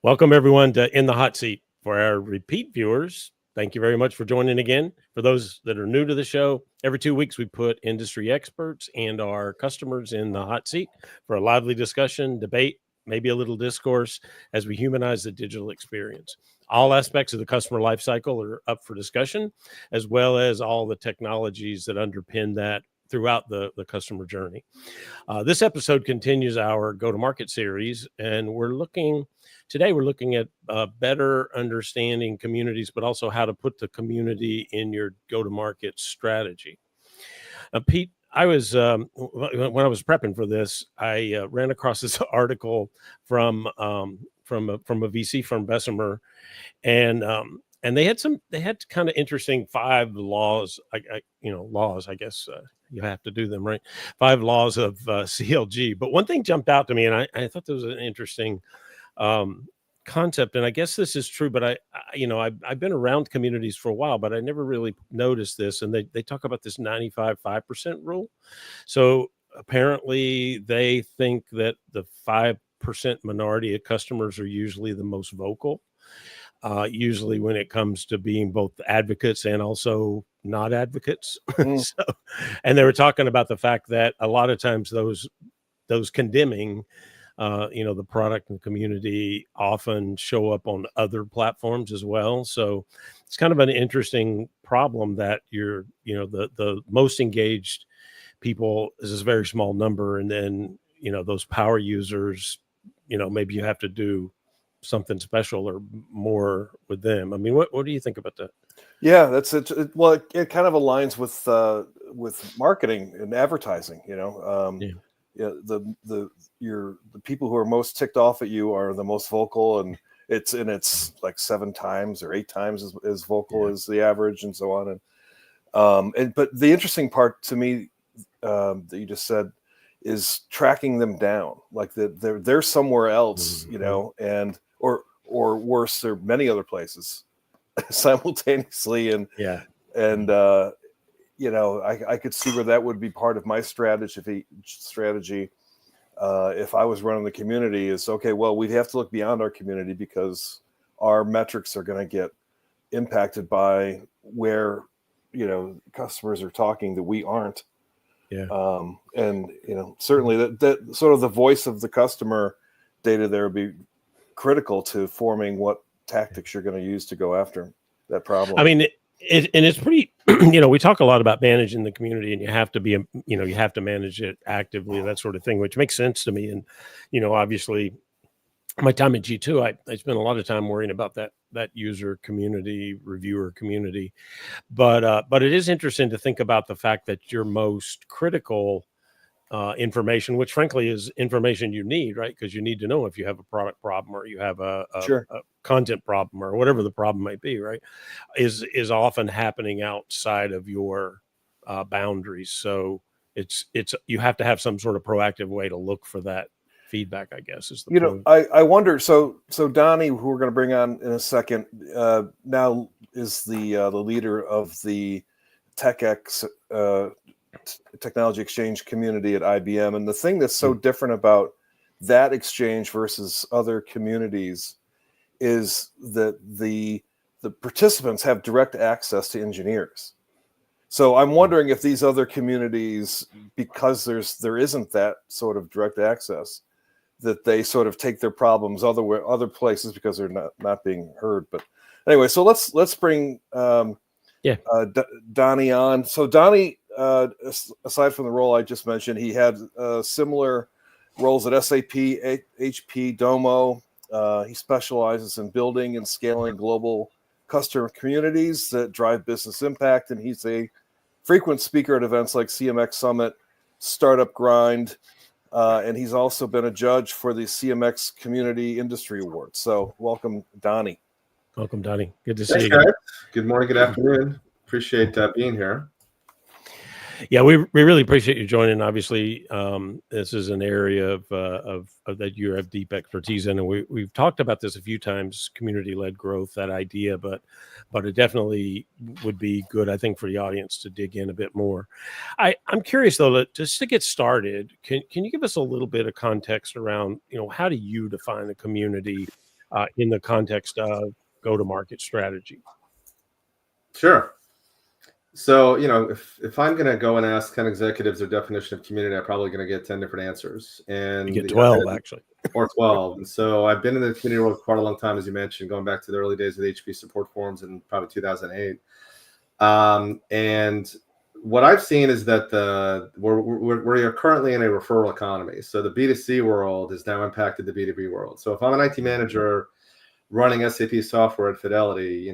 Welcome, everyone, to In the Hot Seat. For our repeat viewers, thank you very much for joining again. For those that are new to the show, every 2 weeks we put industry experts and our customers in the hot seat for a lively discussion, debate, maybe a little discourse as we humanize the digital experience. All aspects of the customer lifecycle are up for discussion, as well as all the technologies that underpin that throughout the customer journey. This episode continues our go-to-market series, and today we're looking at better understanding communities, but also how to put the community in your go-to-market strategy. Pete, I was when I was prepping for this, I ran across this article from a VC firm, Bessemer, and they had kind of interesting 5 laws. Laws, I guess. You have to do them, right? 5 laws of CLG. But one thing jumped out to me, and I thought this was an interesting concept, and I guess this is true, but I've been around communities for a while, but I never really noticed this. And they talk about this 95-5% rule. So apparently they think that the 5% minority of customers are usually the most vocal, usually when it comes to being both advocates and also not advocates. And they were talking about the fact that a lot of times those condemning the product and community often show up on other platforms as well. So it's kind of an interesting problem that the most engaged people is a very small number. And then, those power users, maybe you have to do something special or more with them. I mean, what do you think about that? Yeah, that's it. Well, it kind of aligns with marketing and advertising, the people who are most ticked off at you are the most vocal, and it's like 7 times or 8 times as vocal as the average, and so on. But the interesting part to me that you just said is tracking them down, like they're somewhere else, and or worse, there are many other places simultaneously, I could see where that would be part of my strategy. If I was running the community, is okay, well, we'd have to look beyond our community because our metrics are going to get impacted by where, customers are talking that we aren't. Certainly that sort of the voice of the customer data there would be critical to forming what tactics you're going to use to go after that problem. I mean, it's pretty, we talk a lot about managing the community, and you have to be, you have to manage it actively, that sort of thing, which makes sense to me. And, obviously my time at G2, I spent a lot of time worrying about that user community, reviewer community. But it is interesting to think about the fact that your most critical information, which frankly is information you need, right? Because you need to know if you have a product problem or you have a content problem or whatever the problem might be, right? Is often happening outside of your boundaries. So it's you have to have some sort of proactive way to look for that feedback, I guess, is the point. I wonder. So Dani, who we're going to bring on in a second, now is the leader of the Technology Exchange community at IBM. And the thing that's so different about that exchange versus other communities is that the participants have direct access to engineers. So I'm wondering if these other communities, because there isn't that sort of direct access, that they sort of take their problems other places because they're not being heard. But anyway, so let's bring Dani on. So Dani, aside from the role I just mentioned, he had similar roles at SAP, HP, Domo. He specializes in building and scaling global customer communities that drive business impact, and he's a frequent speaker at events like CMX Summit, Startup Grind, and he's also been a judge for the CMX Community Industry Awards. So welcome, Dani. Welcome, Dani. Good to see you. Guys. Good morning, good afternoon. Appreciate being here. Yeah, we really appreciate you joining. Obviously, this is an area of that you have deep expertise in, and we've talked about this a few times, community-led growth, that idea, but it definitely would be good, I think, for the audience to dig in a bit more. I'm curious though, just to get started, can you give us a little bit of context around, how do you define a community in the context of go-to-market strategy? Sure. So, if I'm going to go and ask 10 executives their definition of community, I'm probably going to get 10 different answers. And You get 12, actually. Or 12. And so I've been in the community world for quite a long time, as you mentioned, going back to the early days of the HP support forums in probably 2008. And what I've seen is that we're currently in a referral economy. So the B2C world has now impacted the B2B world. So if I'm an IT manager running SAP software at Fidelity,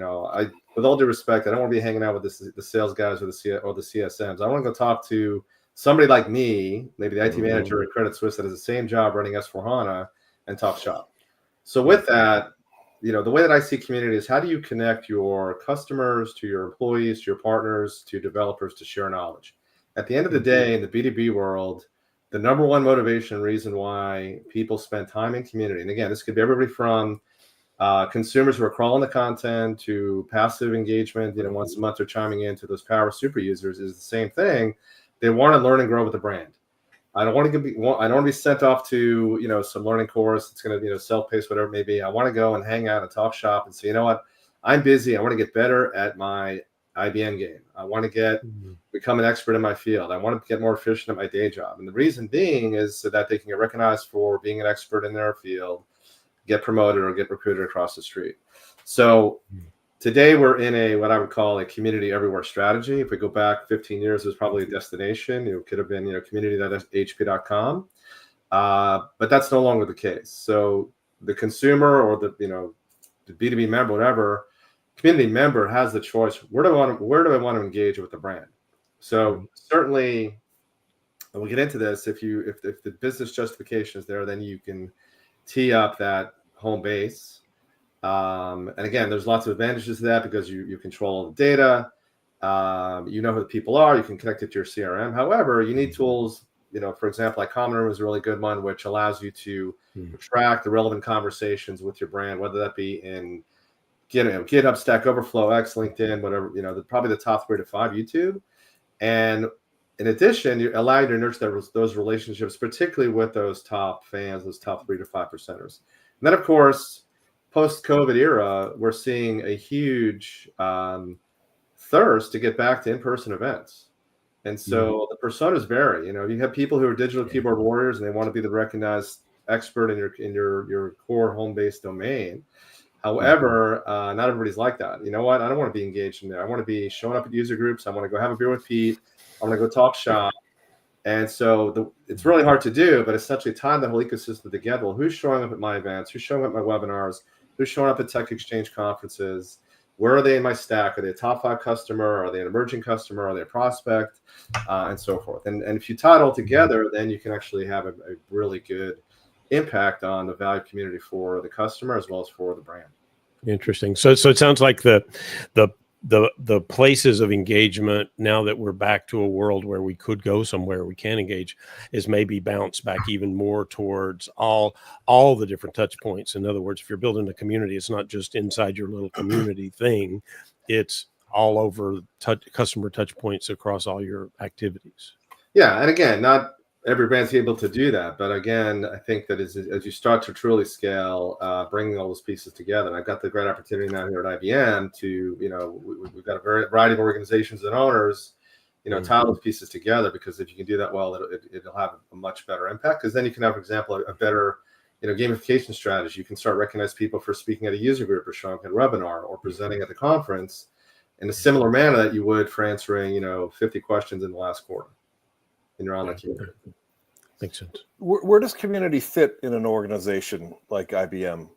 with all due respect, I don't want to be hanging out with the sales guys or the CSMs. I want to go talk to somebody like me, maybe the IT manager at Credit Suisse that has the same job running S/4HANA, and talk shop. So with that, the way that I see community is, how do you connect your customers to your employees, to your partners, to developers, to share knowledge? At the end of the day, in the B2B world, the number one motivation reason why people spend time in community, and again, this could be everybody from consumers who are crawling the content to passive engagement, once a month they're chiming in, to those power super users, is the same thing. They want to learn and grow with the brand. I don't want to be sent off to, some learning course that's going to, self-paced, whatever it may be. I want to go and hang out and talk shop and say, you know what, I'm busy. I want to get better at my IBM game. I want to become an expert in my field. I want to get more efficient at my day job. And the reason being is so that they can get recognized for being an expert in their field, get promoted, or get recruited across the street. So today we're in what I would call a community everywhere strategy. If we go back 15 years, it was probably a destination. It could have been, community.hp.com. But that's no longer the case. So the consumer or the B2B member, whatever, community member has the choice. Where do I want to engage with the brand? So certainly, and we'll get into this, if the business justification is there, then you can tee up that home base. And again, there's lots of advantages to that because you control all the data. You know who the people are. You can connect it to your CRM. However, you need tools, for example, like Common Room is a really good one, which allows you to track the relevant conversations with your brand, whether that be in GitHub, Stack Overflow, X, LinkedIn, whatever, probably the top 3 to 5, YouTube. And in addition, you allow you to nurture those relationships, particularly with those top fans, those top 3 to 5 percenters. And then, of course, post-COVID era, we're seeing a huge thirst to get back to in-person events. And so the personas vary. You have people who are digital keyboard warriors and they want to be the recognized expert in your core home-based domain. However, not everybody's like that. You know what? I don't want to be engaged in there. I want to be showing up at user groups. I want to go have a beer with Pete. I want to go talk shop. And so it's really hard to do, but essentially tie the whole ecosystem together. Well, who's showing up at my events? Who's showing up at my webinars? Who's showing up at TechXchange conferences? Where are they in my stack? Are they a top 5 customer? Are they an emerging customer? Are they a prospect? And so forth. And if you tie it all together, then you can actually have a really good impact on the value community for the customer as well as for the brand. Interesting. So it sounds like the places of engagement, now that we're back to a world where we could go somewhere we can engage, is maybe bounce back even more towards all the different touch points. In other words, if you're building a community, it's not just inside your little community thing, it's all over customer touch points across all your activities. Yeah. And again, not every brand's able to do that. But again, I think that as you start to truly scale, bringing all those pieces together, and I've got the great opportunity now here at IBM to, we've got a variety of organizations and owners, tie those pieces together, because if you can do that well, it'll have a much better impact. Because then you can have, for example, a better, gamification strategy. You can start recognizing people for speaking at a user group or showing up at a webinar or presenting at the conference in a similar manner that you would for answering, 50 questions in the last quarter in your online community. Makes sense. Where does community fit in an organization like IBM?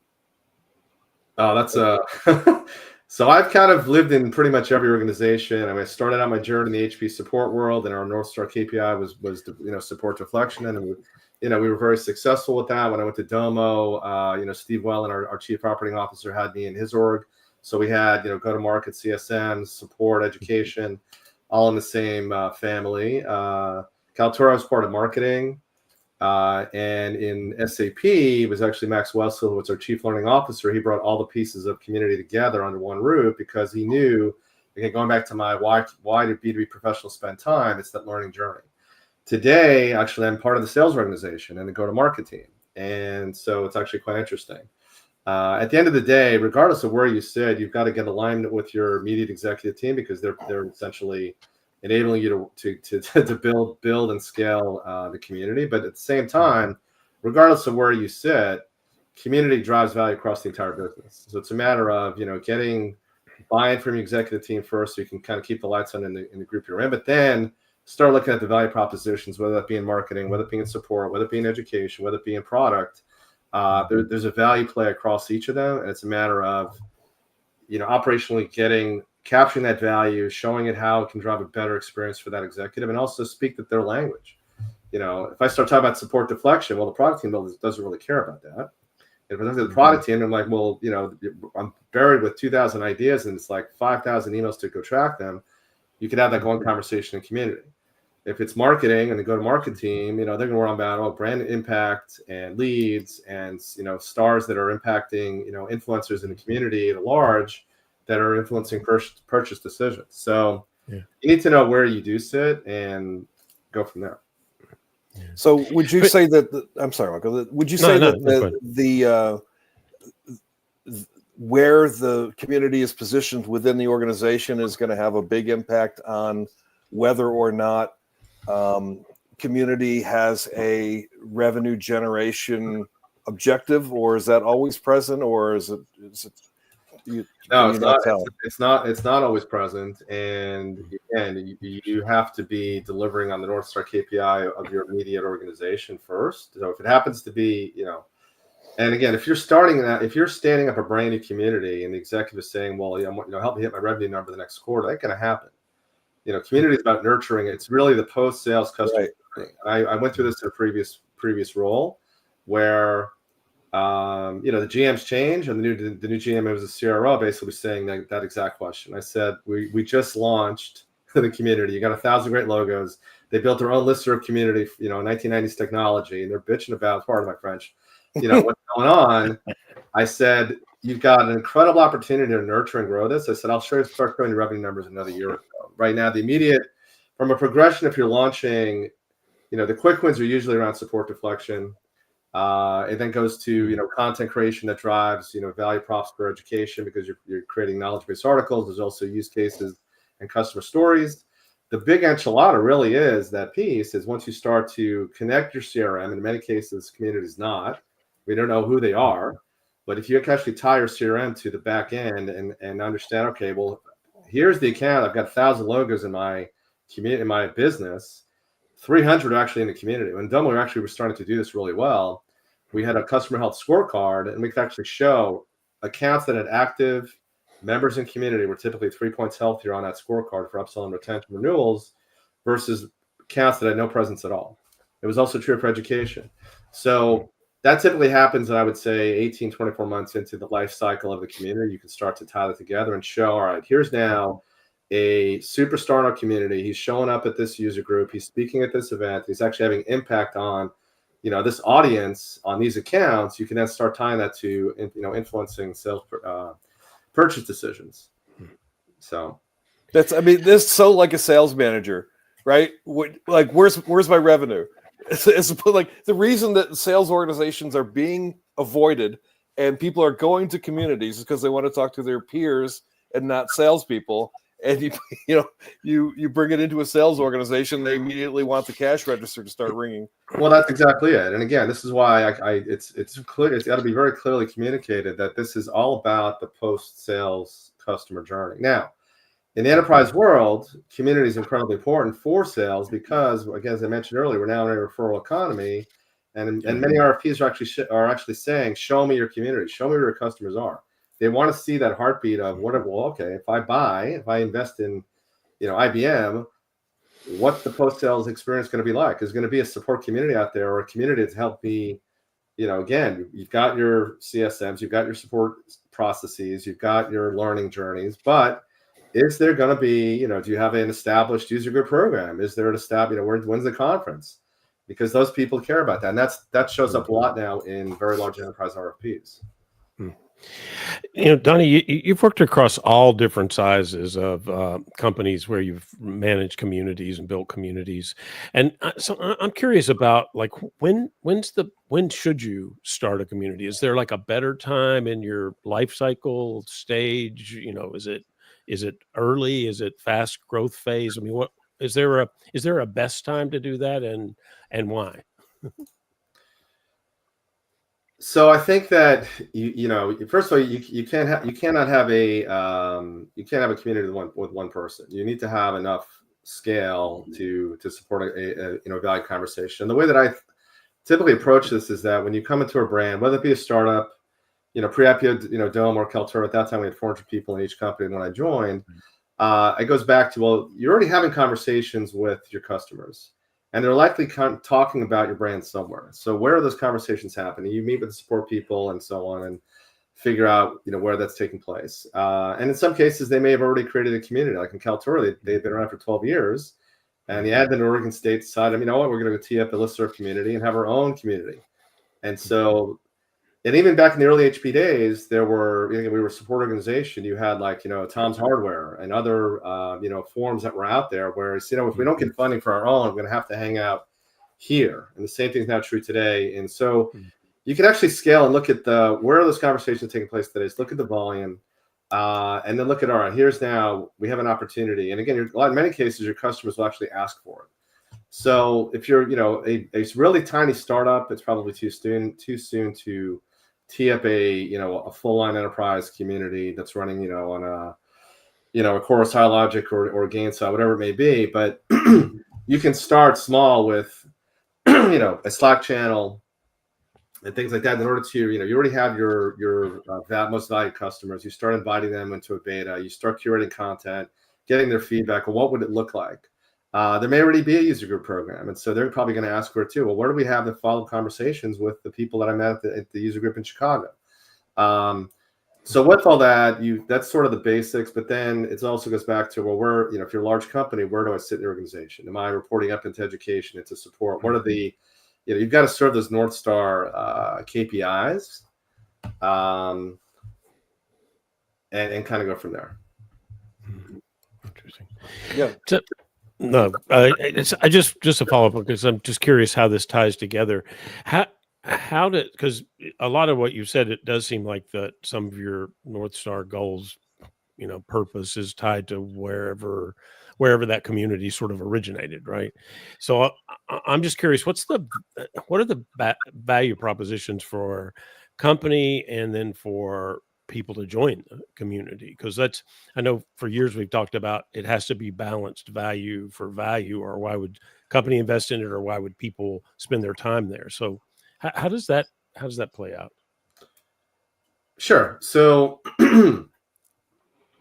Oh, that's so I've kind of lived in pretty much every organization. I mean, I started out my journey in the HP support world, and our North Star KPI was support deflection, and we were very successful with that. When I went to Domo, Steve Wellen, our chief operating officer, had me in his org. So we had go to market, CSMs, support, education. all in the same family. Kaltura was part of marketing. And in SAP, it was actually Max Wessel, who was our chief learning officer. He brought all the pieces of community together under one roof because he knew, again, going back to my why do B2B professionals spend time, it's that learning journey. Today, actually, I'm part of the sales organization and the go-to-market team. And so it's actually quite interesting. At the end of the day, regardless of where you sit, you've got to get alignment with your immediate executive team because they're essentially enabling you to build and scale the community. But at the same time, regardless of where you sit, community drives value across the entire business. So it's a matter of, getting buy-in from your executive team first, so you can kind of keep the lights on in the group you're in, but then start looking at the value propositions, whether that be in marketing, whether it be in support, whether it be in education, whether it be in product. There's a value play across each of them, and it's a matter of, operationally capturing that value, showing it how it can drive a better experience for that executive, and also speak their language. If I start talking about support deflection, well, the product team doesn't really care about that. If I look at the product team, I'm like, well, I'm buried with 2,000 ideas and it's like 5,000 emails to go track them. You could have that going conversation in community. If it's marketing and the go-to-market team, they're going to worry about brand impact and leads and stars that are impacting influencers in the community at large that are influencing purchase decisions. So you need to know where you do sit and go from there. So would you say that I'm sorry, Michael, would you say that where the community is positioned within the organization is going to have a big impact on whether or not community has a revenue generation objective, or is that always present, or is it no, it's not. It's not always present, and again, you have to be delivering on the North Star KPI of your immediate organization first. So if it happens to be, and again, if you're standing up a brand new community, and the executive is saying, "Well, help me hit my revenue number the next quarter," that ain't going to happen. Community is about nurturing. It's really the post-sales customer. Right. I went through this in a previous role where. The GMs change, and the new GM was a CRO, basically saying that exact question. I said, we just launched the community. You got 1,000 great logos. They built their own listserv community, 1990s technology, and they're bitching about, pardon my French, what's going on. I said, you've got an incredible opportunity to nurture and grow this. I said, I'll start growing your revenue numbers another year ago. Right now, the immediate, from a progression, if you're launching, the quick wins are usually around support deflection. It then goes to content creation that drives value props for education because you're creating knowledge-based articles. There's also use cases and customer stories. The big enchilada really is that piece is once you start to connect your CRM. In many cases, community is not. We don't know who they are, but if you can actually tie your CRM to the back end and understand, okay, well, here's the account. I've got 1,000 logos in my community, in my business. 300 are actually in the community. When Dumbler actually was starting to do this really well, we had a customer health scorecard, and we could actually show accounts that had active members in community were typically 3 points healthier on that scorecard for upsell and retention renewals versus accounts that had no presence at all. It was also true for education. So that typically happens, I would say, 18, 24 months into the life cycle of the community. You can start to tie that together and show, all right, here's now a superstar in our community. He's showing up at this user group. He's speaking at this event. He's actually having impact on, this audience on these accounts. You can then start tying that to, influencing sales purchase decisions. So this is so like a sales manager, right? Like, where's my revenue? It's like the reason that sales organizations are being avoided and people are going to communities is because they want to talk to their peers and not salespeople. And you bring it into a sales organization, they immediately want the cash register to start ringing. Well, that's exactly it. And again, this is why it's clear. It's got to be very clearly communicated that this is all about the post-sales customer journey. Now, in the enterprise world, community is incredibly important for sales because, again, as I mentioned earlier, we're now in a referral economy, and many RFPs are actually saying, "Show me your community. Show me where your customers are." They want to see that heartbeat of if I invest in, IBM, what's the post-sales experience going to be like? Is going to be a support community out there or a community to help me, again, you've got your CSMs, you've got your support processes, you've got your learning journeys, but is there going to be, do you have an established user group program? Is there an established, when's the conference? Because those people care about that. And that shows up a lot now in very large enterprise RFPs. Donnie, you've worked across all different sizes of companies where you've managed communities and built communities, and so I'm curious about like when should you start a community? Is there like a better time in your life cycle stage? Is it early? Is it fast growth phase? I mean, what is there a best time to do that, and why? So I think that first of all, you cannot have a community with one person. You need to have enough scale to support a value conversation. And the way that I typically approach this is that when you come into a brand, whether it be a startup, pre-IPO, Dome or Kaltura, at that time we had 400 people in each company. And when I joined, it goes back to, well, you're already having conversations with your customers. And they're likely talking about your brand somewhere. So where are those conversations happening? You meet with the support people and so on, and figure out where that's taking place. And in some cases, they may have already created a community. Like in Kaltura, they've been around for 12 years, and the admin in Oregon State decided, we're going to go tee up a listserv community and have our own community. And so, and even back in the early HP days, we were a support organization. You had Tom's Hardware and other forums that were out there. Whereas if we don't get funding for our own, we're going to have to hang out here. And the same thing is now true today. And so you can actually scale and look at where are those conversations taking place today. Just look at the volume, and then look at, all right, here's now we have an opportunity. And again, in many cases, your customers will actually ask for it. So if you're a really tiny startup, it's probably too soon to tee up a full line enterprise community that's running on a Chorus High Logic or Gainside, whatever it may be. But you can start small with a Slack channel and things like that in order to you already have your most valued customers. You start inviting them into a beta. You start curating content, getting their feedback. Well, what would it look like? There may already be a user group program. And so they're probably going to ask for it too. Well, where do we have the follow-up conversations with the people that I met at the user group in Chicago? So with all that, that's sort of the basics. But then it also goes back to, well, if you're a large company, where do I sit in the organization? Am I reporting up into education, into support? What are the, you've got to serve those North Star KPIs, and kind of go from there. Interesting. Yeah. No, I just to follow up, because I'm just curious how this ties together. Because a lot of what you said, it does seem like that some of your North Star goals, purpose is tied to wherever that community sort of originated, right? So I'm just curious, what are the value propositions for company and then for people to join the community? Because I know for years we've talked about it has to be balanced value for value, or why would company invest in it, or why would people spend their time there? So how does that play out? Sure. So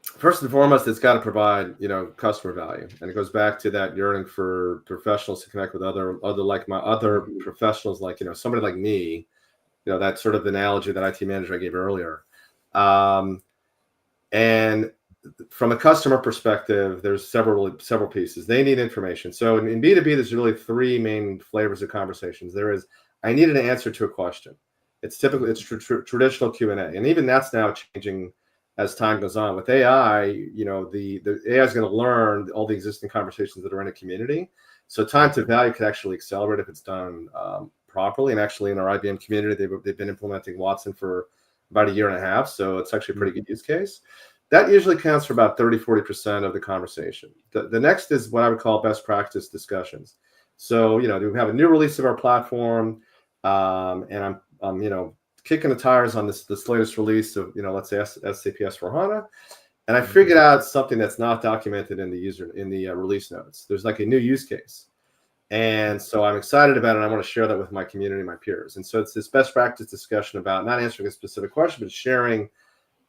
first and foremost, it's got to provide customer value, and it goes back to that yearning for professionals to connect with other professionals, like somebody like me. That sort of analogy that IT manager I gave earlier. And from a customer perspective, there's several pieces. They need information. So in B2B, there's really three main flavors of conversations. There is, I needed an answer to a question. It's typically traditional Q&A, and even that's now changing as time goes on. With AI, the AI is going to learn all the existing conversations that are in a community. So time to value could actually accelerate if it's done properly. And actually, in our IBM community, they've been implementing Watson for about 1.5 years. So it's actually a pretty good use case. That usually counts for about 30-40% of the conversation. The next is what I would call best practice discussions. So, we have a new release of our platform, and I'm kicking the tires on this latest release of, let's say SAP S/4HANA. And I figured out something that's not documented in the release notes. There's like a new use case. And so I'm excited about it, and I want to share that with my community, my peers. And so it's this best practice discussion about not answering a specific question, but sharing,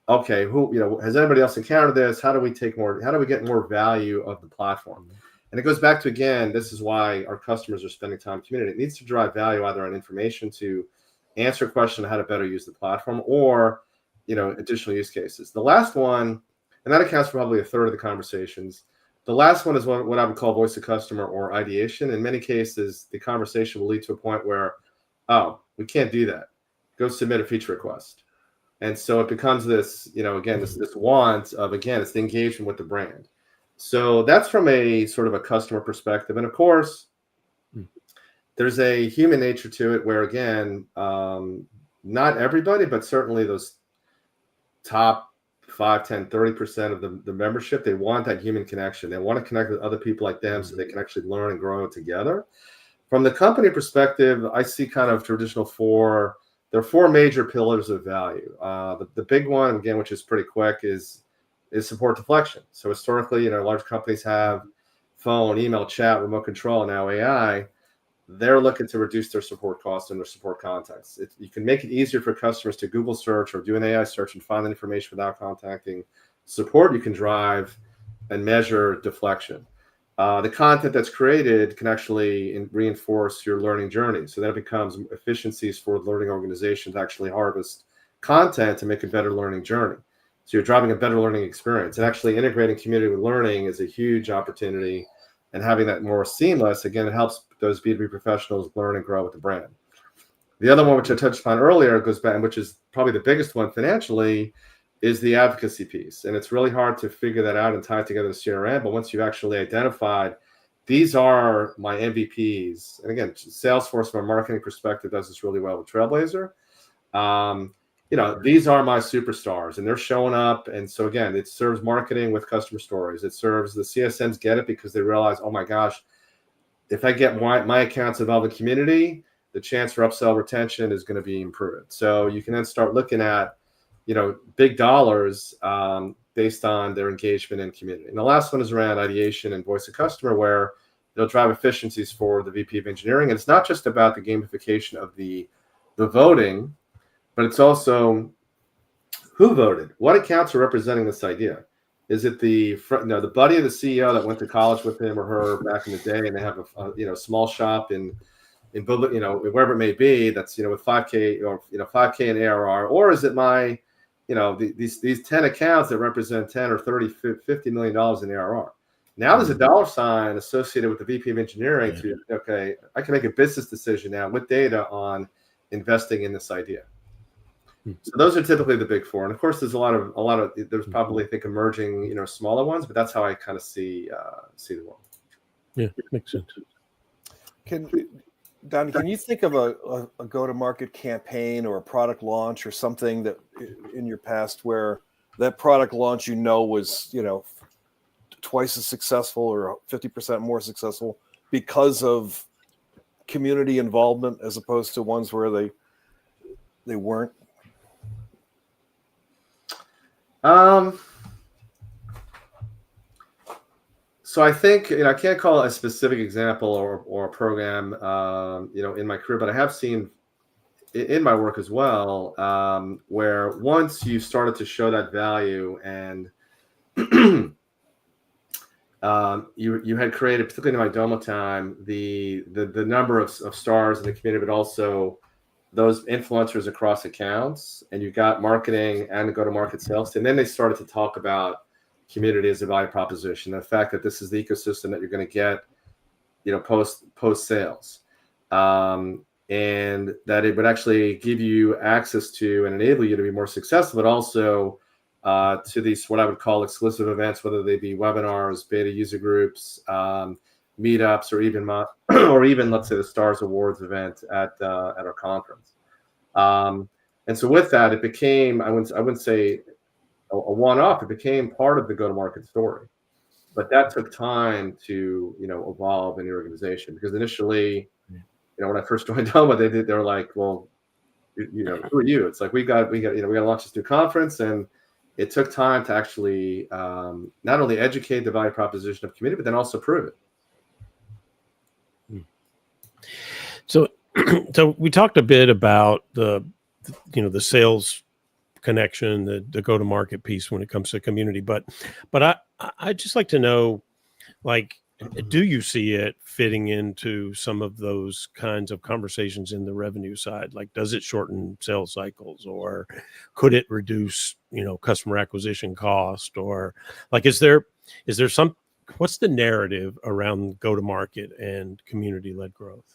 okay, has anybody else encountered this? How do we get more value of the platform? And it goes back to, again, this is why our customers are spending time in community. It needs to drive value either on information to answer a question on how to better use the platform, or, additional use cases. The last one, And that accounts for probably a third of the conversations. The last one is what I would call voice of customer or ideation. In many cases, the conversation will lead to a point where, oh, we can't do that. Go submit a feature request. And so it becomes this, again, this want of, again, it's the engagement with the brand. So that's from a sort of a customer perspective. And of course, there's a human nature to it where, again, not everybody, but certainly those top 5, 10, 30% of the membership, they want that human connection. They want to connect with other people like them so they can actually learn and grow together. From the company perspective, I see kind of traditional there are 4 major pillars of value. The big one, again, which is pretty quick, is support deflection. So historically, large companies have phone, email, chat, remote control, and now AI. They're looking to reduce their support costs and their support contacts. You can make it easier for customers to Google search or do an AI search and find the information without contacting support. You can drive and measure deflection. The content that's created can actually reinforce your learning journey. So that becomes efficiencies for learning organizations to actually harvest content to make a better learning journey. So you're driving a better learning experience. And actually integrating community with learning is a huge opportunity. And having that more seamless, again, it helps those B2B professionals learn and grow with the brand. The other one, which I touched upon earlier, goes back, which is probably the biggest one financially, is the advocacy piece. And it's really hard to figure that out and tie it together to CRM. But once you've actually identified, these are my MVPs. And again, Salesforce from a marketing perspective does this really well with Trailblazer. These are my superstars and they're showing up. And so again, it serves marketing with customer stories. It serves the CSMs get it because they realize, oh my gosh, if I get my accounts involved in community, the chance for upsell retention is going to be improved. So you can then start looking at, big dollars based on their engagement in community. And the last one is around ideation and voice of customer, where they'll drive efficiencies for the VP of engineering. And it's not just about the gamification of the voting, but it's also who voted. What accounts are representing this idea? Is it the buddy of the CEO that went to college with him or her back in the day, and they have a small shop in wherever it may be that's with 5K or 5K in ARR, or is it my these 10 accounts that represent 10 or 30, $50 million in ARR? Now there's a dollar sign associated with the VP of engineering I can make a business decision now with data on investing in this idea. So those are typically the big 4, and of course, there's a lot of there's probably I think emerging smaller ones, but that's how I kind of see the world. Yeah, makes sense. Dani, can you think of a go-to-market campaign or a product launch or something that in your past where that product launch was twice as successful or 50% more successful because of community involvement as opposed to ones where they weren't? So I think I can't call it a specific example or a program in my career, but I have seen in my work as well where once you started to show that value and you had created, particularly in my Domo time, the number of stars in the community, but also those influencers across accounts, and you got marketing and the go-to-market sales team. And then they started to talk about community as a value proposition, the fact that this is the ecosystem that you're going to get, post sales, and that it would actually give you access to and enable you to be more successful, but also to these what I would call exclusive events, whether they be webinars, beta user groups, meetups, or even let's say the Stars Awards event at our conference. And so with that, it became I wouldn't say a one-off. It became part of the go-to-market story, but that took time to evolve in the organization, because initially, when I first joined Domo, they were like, well, who are you? It's like we got to launch this new conference, and it took time to actually not only educate the value proposition of community, but then also prove it. So we talked a bit about the sales connection, the go-to-market piece when it comes to community, but I just like to know, like, Do you see it fitting into some of those kinds of conversations in the revenue side? Like, does it shorten sales cycles, or could it reduce, customer acquisition cost, or like, is there some, what's the narrative around go to market and community led growth?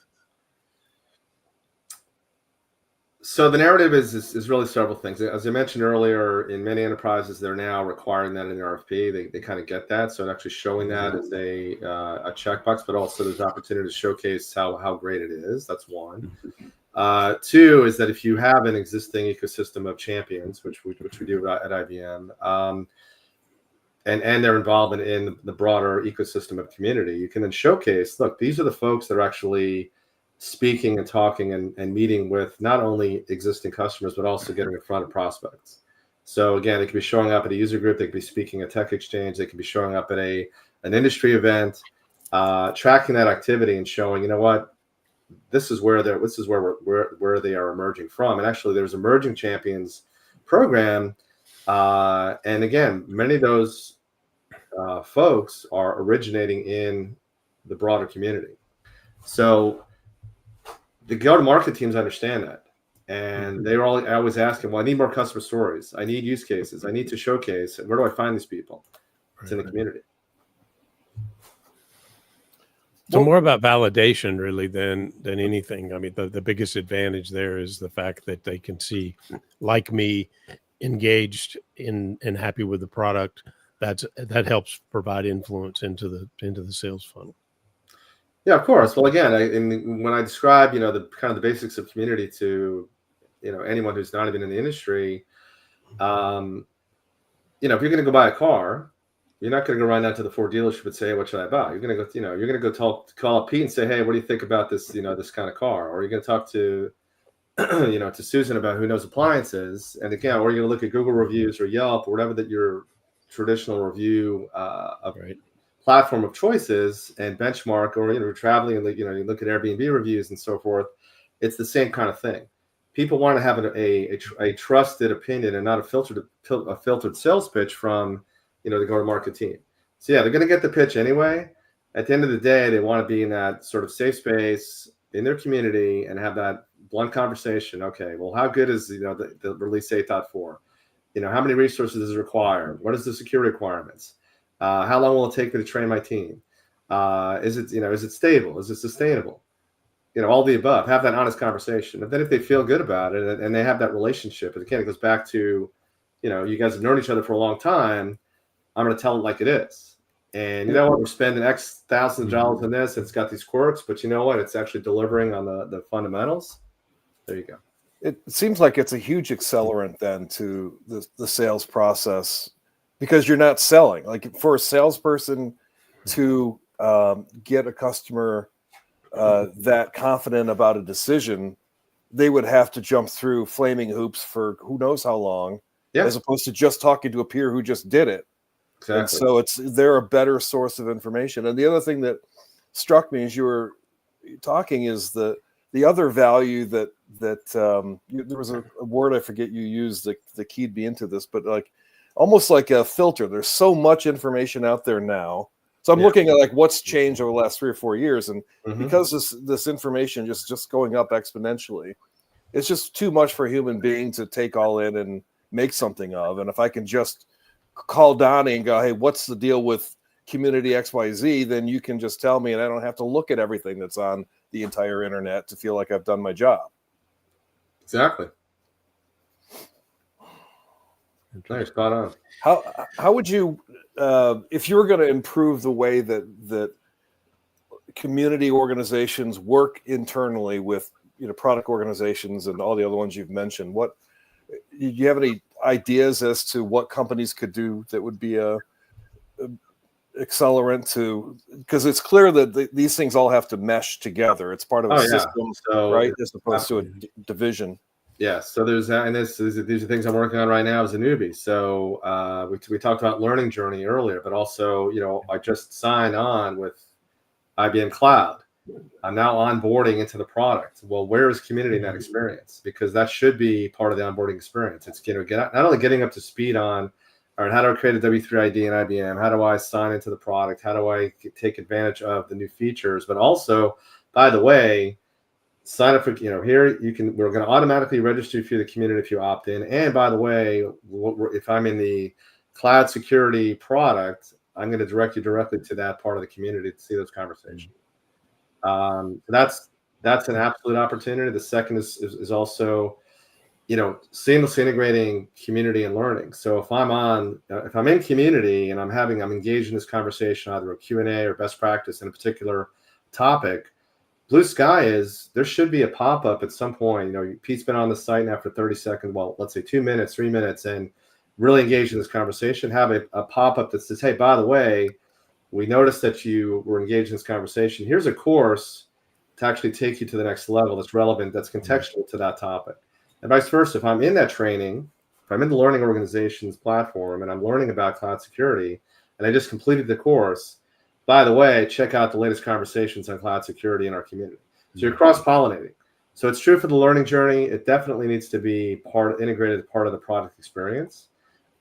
So the narrative is really several things. As I mentioned earlier, in many enterprises, they're now requiring that in the RFP. They kind of get that. So actually showing that as a checkbox, but also there's opportunity to showcase how great it is. That's one. Two is that if you have an existing ecosystem of champions, which we do at IBM, and their involvement in the broader ecosystem of community, you can then showcase, look, these are the folks that are actually speaking and talking and meeting with not only existing customers, but also getting in front of prospects. So again, they could be showing up at a user group, they could be speaking at TechXchange, they could be showing up at an industry event, tracking that activity and showing, what, this is where they are emerging from. And actually there's emerging champions program. And again, many of those folks are originating in the broader community. So the go-to-market teams understand that, and they're always asking, well, I need more customer stories. I need use cases. I need to showcase. Where do I find these people? It's in the community. So more about validation really than anything. I mean, the biggest advantage there is the fact that they can see, like me, engaged in and happy with the product. That helps provide influence into the sales funnel. Yeah, of course. Well, again, when I describe, the kind of the basics of community to, anyone who's not even in the industry, if you're going to go buy a car, you're not going to go run down to the Ford dealership and say, hey, what should I buy? You're going to go, you're going to go call up Pete and say, hey, what do you think about this, this kind of car? Or you're going to talk to, to Susan about who knows appliances. And again, or you're going to look at Google reviews or Yelp or whatever that your traditional review of platform of choices and benchmark, or you're traveling and you look at Airbnb reviews and so forth. It's the same kind of thing. People want to have a trusted opinion and not a filtered sales pitch from the go-to-market team. So yeah, they're going to get the pitch anyway. At the end of the day, they want to be in that sort of safe space in their community and have that blunt conversation. Okay, well, how good is the release 8.4? How many resources is required? What is the security requirements? How long will it take me to train my team? Is it stable? Is it sustainable? All the above. Have that honest conversation. And then if they feel good about it and they have that relationship, and again, it goes back to, you guys have known each other for a long time. I'm going to tell it like it is. And you know what? We're spending X thousands of dollars on this. It's got these quirks, but you know what? It's actually delivering on the fundamentals. There you go. It seems like it's a huge accelerant then to the sales process, because you're not selling. Like, for a salesperson to get a customer that confident about a decision, they would have to jump through flaming hoops for who knows how long, as opposed to just talking to a peer who just did it. Exactly. And so they're a better source of information. And the other thing that struck me as you were talking is the other value that there was a word I forget you used that keyed me into this, but like almost like a filter. There's so much information out there now. So I'm looking at like what's changed over the last 3 or 4 years, and because this information just going up exponentially, it's just too much for a human being to take all in and make something of. And if I can just call Donnie and go, hey, what's the deal with community XYZ, then you can just tell me, and I don't have to look at everything that's on the entire internet to feel like I've done my job. Exactly. Nice, spot on. How would you, if you were going to improve the way that community organizations work internally with product organizations and all the other ones you've mentioned, what do you have any ideas as to what companies could do that would be a accelerant to, because it's clear that these things all have to mesh together. It's part of a system, right, as opposed to a division. Yeah, so there's that, and these are things I'm working on right now as a newbie. So we talked about learning journey earlier, but also I just signed on with IBM Cloud. I'm now onboarding into the product. Well, where is community in that experience? Because that should be part of the onboarding experience. It's not only getting up to speed on all right, how do I create a W3 ID in IBM? How do I sign into the product? How do I take advantage of the new features? But also, by the way, sign up for, here we're going to automatically register you for the community if you opt in. And by the way, if I'm in the cloud security product, I'm going to direct you directly to that part of the community to see those conversations. That's an absolute opportunity. The second is also, seamlessly integrating community and learning. So if I'm in community and I'm engaged in this conversation, either a Q&A or best practice in a particular topic, blue sky is there should be a pop-up at some point. Pete's been on the site now for 30 seconds, well, let's say 2 minutes, 3 minutes, and really engage in this conversation, have a pop-up that says, hey, by the way, we noticed that you were engaged in this conversation. Here's a course to actually take you to the next level that's relevant, that's contextual to that topic. And vice versa, if I'm in that training, if I'm in the learning organizations platform and I'm learning about cloud security and I just completed the course, by the way, check out the latest conversations on cloud security in our community. So you're cross-pollinating. So it's true for the learning journey. It definitely needs to be integrated as part of the product experience.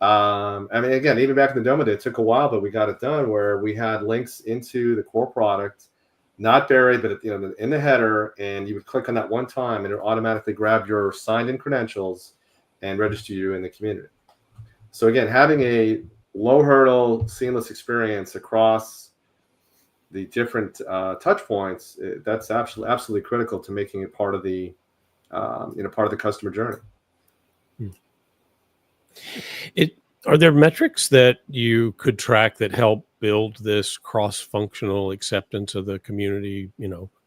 Again, even back in the demo day, it took a while, but we got it done where we had links into the core product, not buried, but in the header, and you would click on that one time and it would automatically grab your signed in credentials and register you in the community. So again, having a low hurdle, seamless experience across the different touch points, that's absolutely critical to making it part of the customer journey. Are there metrics that you could track that help build this cross-functional acceptance of the community,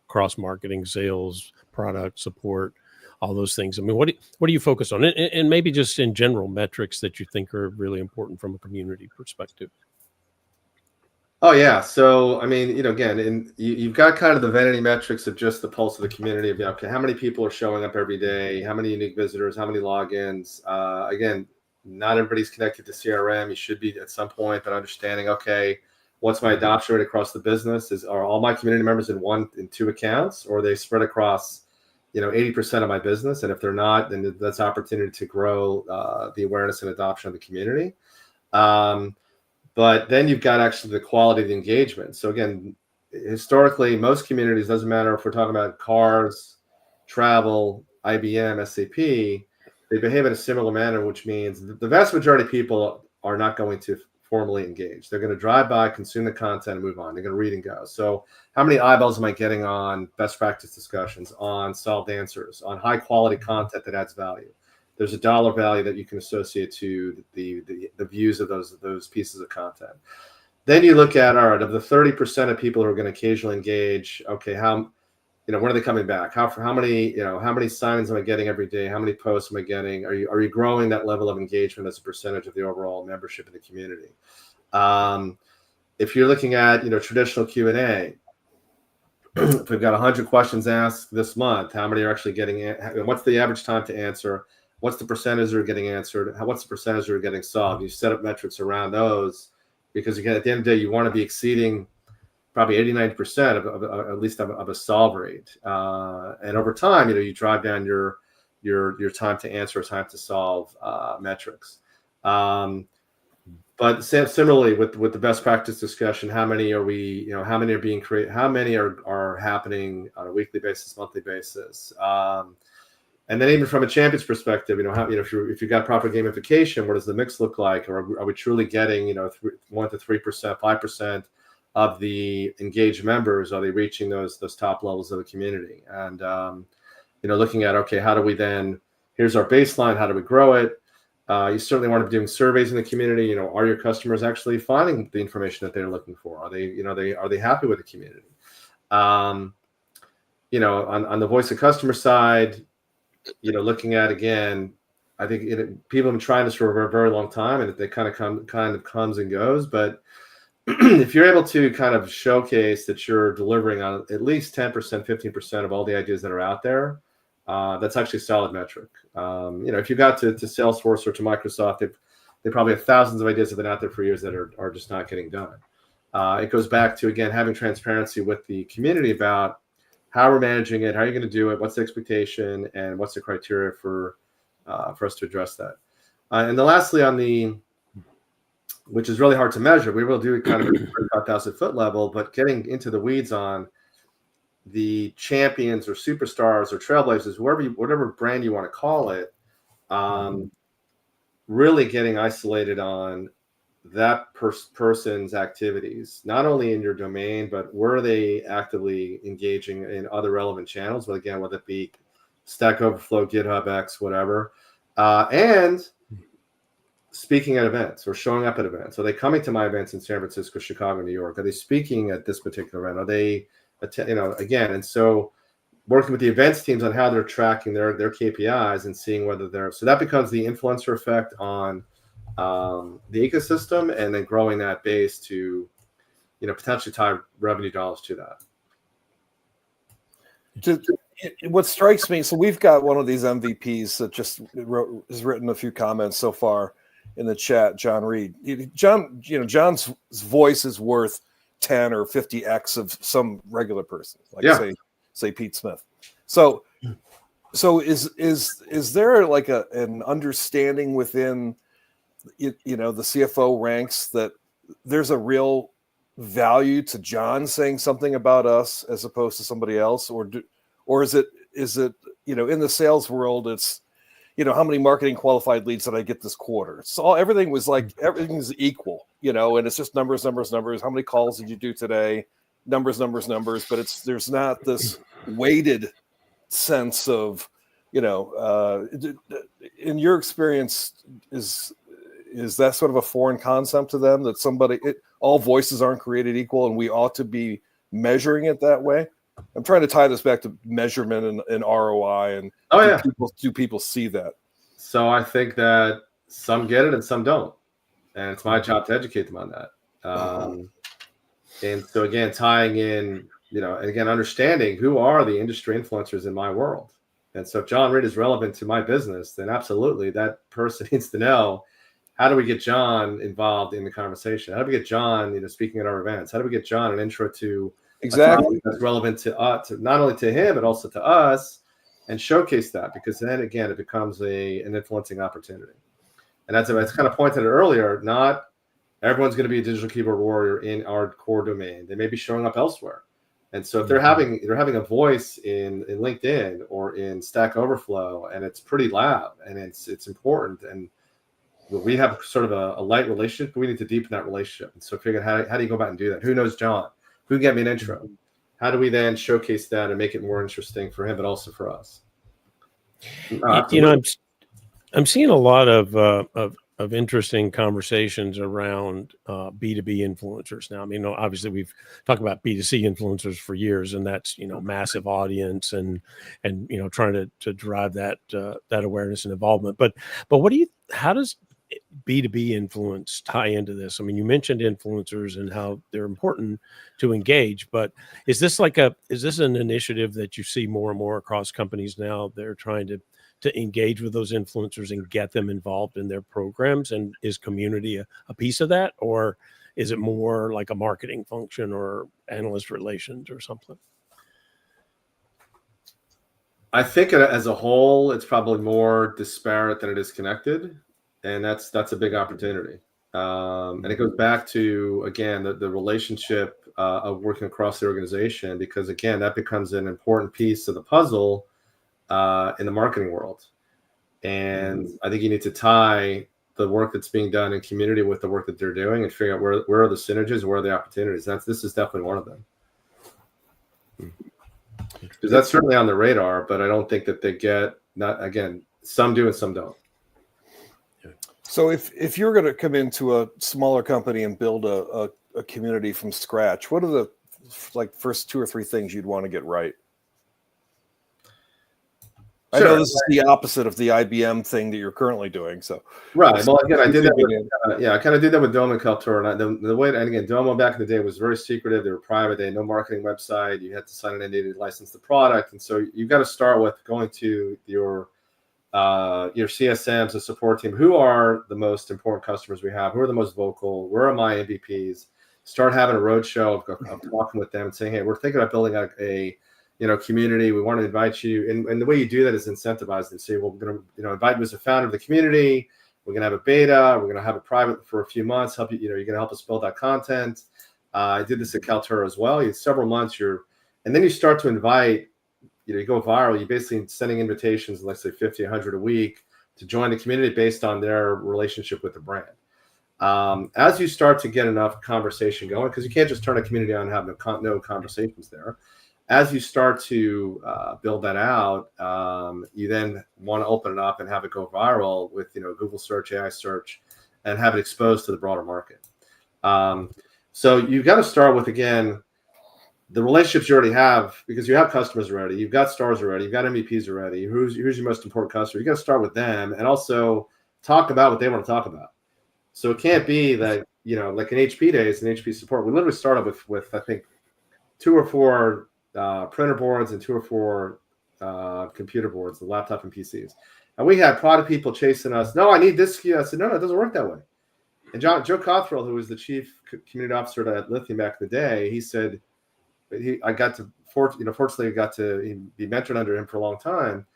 cross-marketing, sales, product support, all those things? I mean, what do you focus on? And maybe just in general metrics that you think are really important from a community perspective. Oh, yeah. So, again, you've got kind of the vanity metrics of just the pulse of the community of, okay, how many people are showing up every day? How many unique visitors? How many logins? Again, not everybody's connected to CRM. You should be at some point, but understanding, okay, what's my adoption rate across the business? Are all my community members in 2 accounts, or are they spread across, 80% of my business? And if they're not, then that's opportunity to grow the awareness and adoption of the community. But then you've got actually the quality of the engagement. So again, historically, most communities, doesn't matter if we're talking about cars, travel, IBM, SAP, they behave in a similar manner, which means the vast majority of people are not going to formally engage. They're going to drive by, consume the content, and move on. They're going to read and go. So how many eyeballs am I getting on best practice discussions, on solved answers, on high quality content that adds value? There's a dollar value that you can associate to the views of those pieces of content. Then you look at, all right, of the 30% of people who are going to occasionally engage, okay, when are they coming back? How many sign-ins am I getting every day? How many posts am I getting? Are you growing that level of engagement as a percentage of the overall membership in the community? If you're looking at, traditional Q&A, if we've got 100 questions asked this month, how many are actually getting, what's the average time to answer? What's the percentage that are getting answered? What's the percentage that are getting solved? You set up metrics around those, because again, at the end of the day, you want to be exceeding probably 80-90% of at least of a solve rate. And over time, you drive down your time to answer, time to solve metrics. But similarly with the best practice discussion, how many are being created? How many are happening on a weekly basis, monthly basis? And then even from a champion's perspective, if you've got proper gamification, what does the mix look like? Or are we truly getting 1 to 3%, 5% of the engaged members? Are they reaching those top levels of the community? And looking at, okay, how do we then? Here's our baseline. How do we grow it? You certainly want to be doing surveys in the community. Are your customers actually finding the information that they're looking for? Are they happy with the community? On the voice of customer side, looking at, again, I think people have been trying this for a very long time, and they kind of comes and goes. But if you're able to kind of showcase that you're delivering on at least 10%, 15% of all the ideas that are out there, that's actually a solid metric. If you got to Salesforce or to Microsoft, they probably have thousands of ideas that have been out there for years that are just not getting done. It goes back to, again, having transparency with the community about how we're managing it, how are you going to do it, what's the expectation, and what's the criteria for us to address that. And then lastly, on the which is really hard to measure. We will do it kind of at the 5,000-foot level, but getting into the weeds on the champions or superstars or trailblazers, whatever brand you want to call it, really getting isolated on that person's activities, not only in your domain, but were they actively engaging in other relevant channels? But again, whether it be Stack Overflow, GitHub X, whatever, and speaking at events or showing up at events. Are they coming to my events in San Francisco, Chicago, New York? Are they speaking at this particular event? Are they, again, and so working with the events teams on how they're tracking their KPIs and seeing whether they're, so that becomes the influencer effect on the ecosystem, and then growing that base to, potentially tie revenue dollars to that. What strikes me, so we've got one of these MVPs that just has written a few comments so far in the chat, John Reed. John's voice is worth 10 or 50x of some regular person, like say Pete Smith. So is there like an understanding within the CFO ranks that there's a real value to John saying something about us as opposed to somebody else, or is it in the sales world, it's how many marketing qualified leads did I get this quarter? So everything's equal, and it's just numbers. How many calls did you do today? Numbers. But there's not this weighted sense of, in your experience, is that sort of a foreign concept to them, that all voices aren't created equal and we ought to be measuring it that way? I'm trying to tie this back to measurement and ROI, and do people see that? So I think that some get it and some don't, and it's my job to educate them on that. And so again, tying in, and again, understanding who are the industry influencers in my world. And so if John Reed is relevant to my business, then absolutely that person needs to know, how do we get John involved in the conversation? How do we get John, speaking at our events? How do we get John an intro to exactly that's relevant to us, not only to him, but also to us, and showcase that? Because then again, it becomes an influencing opportunity. And that's kind of pointed out earlier, not everyone's going to be a digital keyboard warrior in our core domain. They may be showing up elsewhere. And so if they're having a voice in LinkedIn or in Stack Overflow, and it's pretty loud and it's important, and we have sort of a light relationship, but we need to deepen that relationship. And so figure out how do you go about and do that? Who knows John? Who can get me an intro? How do we then showcase that and make it more interesting for him, but also for us? I'm seeing a lot of interesting conversations around B2B influencers now. I mean, obviously we've talked about B2C influencers for years, and that's massive audience and trying to drive that awareness and involvement. But how does B2B influence tie into this? I mean, you mentioned influencers and how they're important to engage, but is this an initiative that you see more and more across companies now? They're trying to engage with those influencers and get them involved in their programs, and is community a piece of that, or is it more like a marketing function or analyst relations or something? I think as a whole, it's probably more disparate than it is connected. And that's a big opportunity. And it goes back to, again, the relationship of working across the organization, because again, that becomes an important piece of the puzzle in the marketing world. And I think you need to tie the work that's being done in community with the work that they're doing and figure out where are the synergies, where are the opportunities. This is definitely one of them. Because that's certainly on the radar, but I don't think that they get, some do and some don't. So if you're going to come into a smaller company and build a community from scratch, what are the first 2 or 3 things you'd want to get right? Sure. I know this is the opposite of the IBM thing that you're currently doing. So right. Well, again, I did that. I kind of did that with Domo and Kaltura. And the way, and again, Domo back in the day was very secretive. They were private. They had no marketing website. You had to sign an NDA to license the product. And so you've got to start with going to your CSMs, the support team. Who are the most important customers we have? Who are the most vocal? Where are my MVPs? Start having a roadshow of talking with them and saying, hey, we're thinking about building out a community. We want to invite you. And the way you do that is incentivize them. Say, well, we're going to invite you as a founder of the community. We're going to have a beta. We're going to have it private for a few months. Help you, you're going to help us build that content. I did this at Kaltura as well. Several months, and then you start to invite, you go viral. You're basically sending invitations, let's say 50, 100 a week, to join the community based on their relationship with the brand. As you start to get enough conversation going, because you can't just turn a community on and have no conversations there. As you start to build that out, you then want to open it up and have it go viral with Google search, AI search, and have it exposed to the broader market. So you've got to start with, again, the relationships you already have, because you have customers already, you've got stars already, you've got MVPs already. Who's your most important customer? You got to start with them, and also talk about what they want to talk about. So it can't be that, like in HP days and HP support, we literally started with I think 2 or 4 printer boards and 2 or 4 computer boards, the laptop and PCs. And we had product people chasing us. No, I need this SKU. I said, no, it doesn't work that way. And Joe Cothrell, who was the chief community officer at Lithium back in the day, he said, fortunately, I got to be mentored under him for a long time.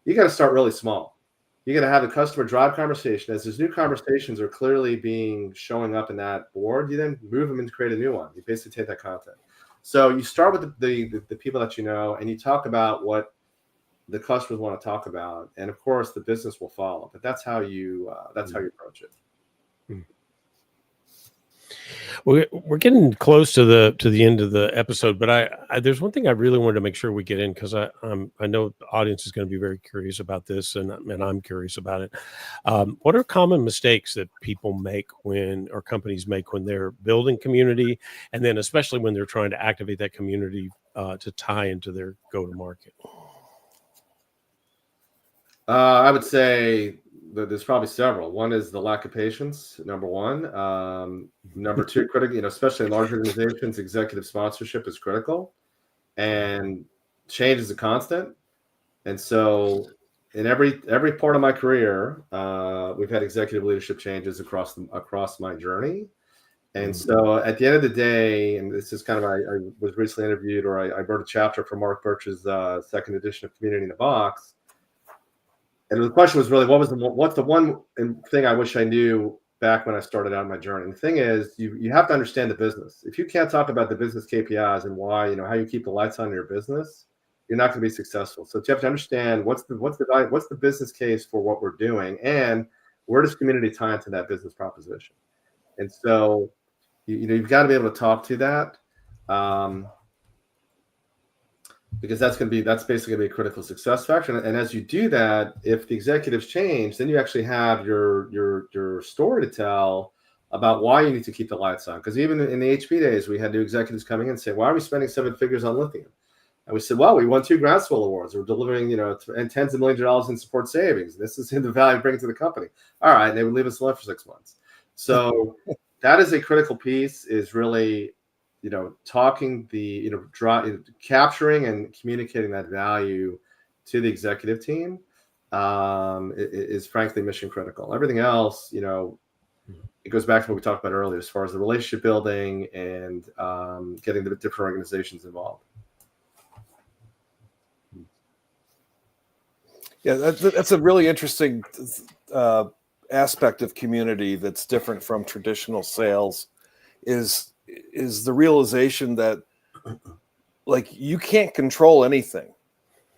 You got to start really small. You got to have a customer drive conversation. As those new conversations are clearly showing up in that board, you then move them and create a new one. You basically take that content. So you start with the people that you know, and you talk about what the customers want to talk about, and of course the business will follow. But that's how you approach it. We're getting close to the end of the episode, but I there's one thing I really wanted to make sure we get in, because I know the audience is going to be very curious about this, and I'm curious about it. What are common mistakes that people make or companies make when they're building community, and then especially when they're trying to activate that community to tie into their go-to-market? I would say there's probably several. One is the lack of patience, number one. Number two, critical, especially in large organizations, executive sponsorship is critical, and change is a constant. And so in every part of my career, we've had executive leadership changes across my journey. And so at the end of the day, and this is kind of, I was recently interviewed, or I wrote a chapter for Mark Birch's second edition of Community in a Box. And the question was really, what's the one thing I wish I knew back when I started out my journey? And the thing is, you have to understand the business. If you can't talk about the business KPIs and why, how you keep the lights on in your business, you're not going to be successful. So you have to understand what's the business case for what we're doing, and where does community tie into that business proposition? And so, you've got to be able to talk to that. Because that's basically going to be a critical success factor. And as you do that, if the executives change, then you actually have your story to tell about why you need to keep the lights on. Because even in the HP days, we had new executives coming in and say, why are we spending 7 figures on lithium? And we said, well, we won 2 Groundswell Awards. We're delivering, and tens of millions of dollars in support savings. This is the value we bring to the company. All right. And they would leave us alone for 6 months. So that is a critical piece, is really, talking capturing and communicating that value to the executive team is frankly mission critical. Everything else, it goes back to what we talked about earlier, as far as the relationship building and getting the different organizations involved. Yeah, that's a really interesting aspect of community that's different from traditional sales, is the realization that, like, you can't control anything.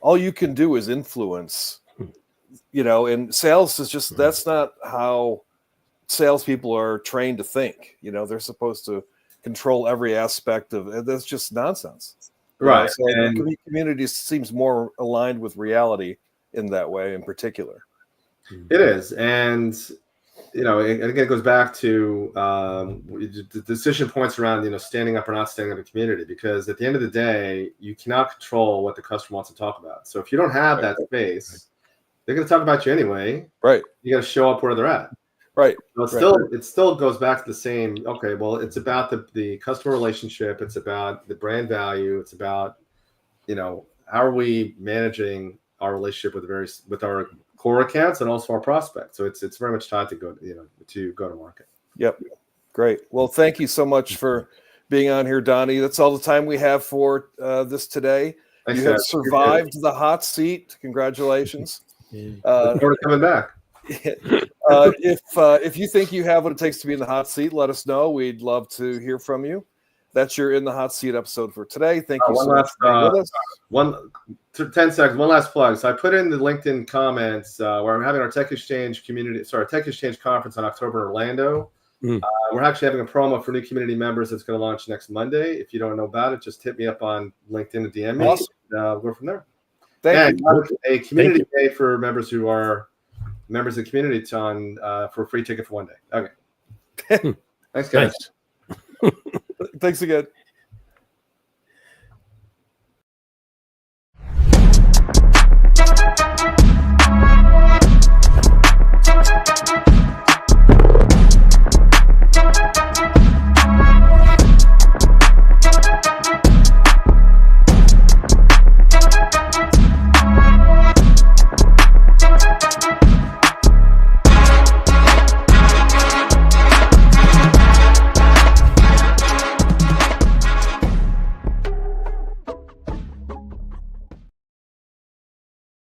All you can do is influence, and sales is just, that's not how salespeople are trained to think. They're supposed to control every aspect of it. That's just nonsense. Right. So community seems more aligned with reality in that way in particular. It is. And again, it goes back to the decision points around, standing up or not standing up in community, because at the end of the day, you cannot control what the customer wants to talk about. So if you don't have that space, they're going to talk about you anyway. Right. You got to show up where they're at. Right. So it still goes back to the same. Okay, well, it's about the customer relationship. It's about the brand value. It's about, how are we managing our relationship with our core accounts and also our prospects. So it's very much tied to go to market. Yep. Great. Well, thank you so much for being on here, Dani. That's all the time we have for this today. Thanks, you have survived the hot seat. Congratulations. Coming back. If you think you have what it takes to be in the hot seat, let us know. We'd love to hear from you. That's your In the Hot Seat episode for today. Thank you so much for being with us. 10 seconds. One last plug. So I put in the LinkedIn comments where we're having our Tech Exchange Tech Exchange conference on October in Orlando. We're actually having a promo for new community members that's going to launch next Monday. If you don't know about it, just hit me up on LinkedIn and DM me. Awesome. We'll go from there. Thank you. A community day for members who are members of the community. It's on for a free ticket for one day. Okay. Thanks, guys. Thanks again.